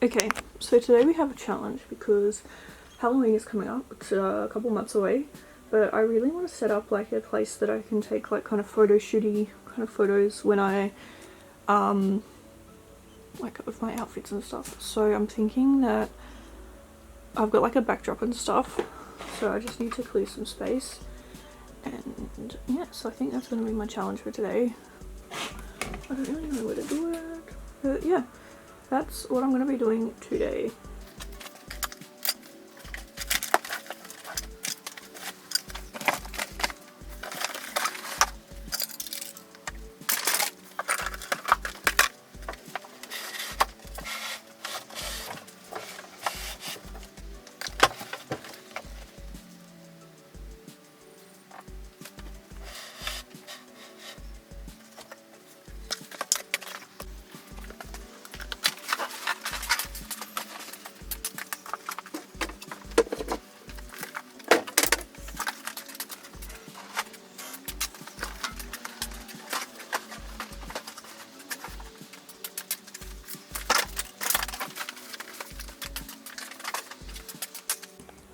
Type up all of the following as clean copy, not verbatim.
Okay, so today we have a challenge because Halloween is coming up. It's a couple months away, but I really want to set up like a place that I can take like kind of photo shooty kind of photos when I like of my outfits and stuff. So I'm thinking that I've got like a backdrop and stuff, so I just need to clear some space. And yeah, so I think that's going to be my challenge for today. I don't really know where to do it, but yeah, that's what I'm going to be doing today.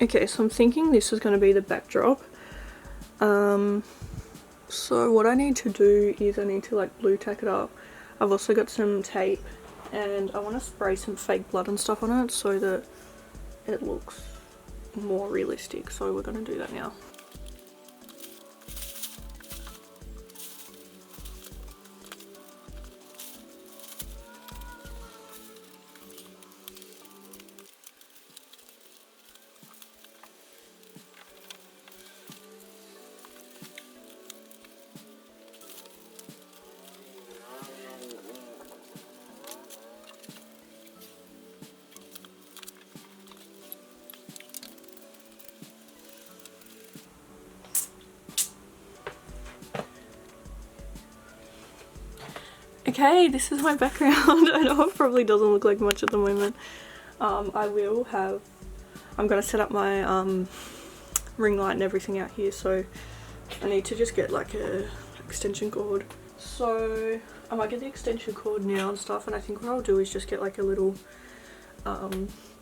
Okay, so I'm thinking this is going to be the backdrop. So what I need to do is I need to like blue tack it up. I've also got some tape and I want to spray some fake blood and stuff on it so that it looks more realistic. So we're going to do that now. Okay, this is my background. I know it probably doesn't look like much at the moment. I'm gonna set up my ring light and everything out here, so I need to just get like a extension cord. So I might get the extension cord now and stuff, and I think what I'll do is just get like a little I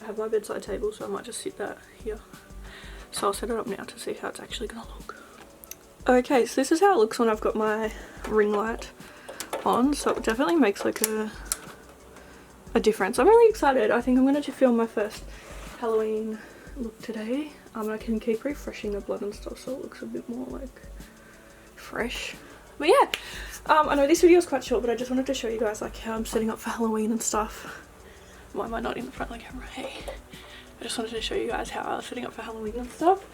have my bedside table, so I might just sit that here. So I'll set it up now to see how it's actually gonna look. Okay, so this is how it looks when I've got my ring light on, so it definitely makes like a difference. I'm really excited. I think I'm going to film my first Halloween look today. I can keep refreshing the blood and stuff so it looks a bit more like fresh. But yeah, I know this video is quite short, but I just wanted to show you guys like how I'm setting up for Halloween and stuff. Why am I not in the front of the camera? Hey, I just wanted to show you guys how I was setting up for Halloween and stuff.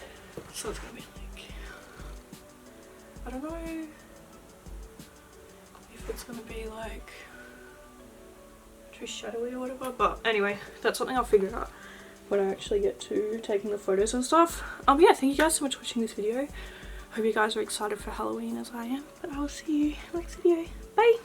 So it's going to be like, I don't know if it's gonna be like too shadowy or whatever, but anyway, that's something I'll figure out when I actually get to taking the photos and stuff. Yeah, thank you guys so much for watching this video. Hope you guys are excited for Halloween as I am, but I will see you next video. Bye.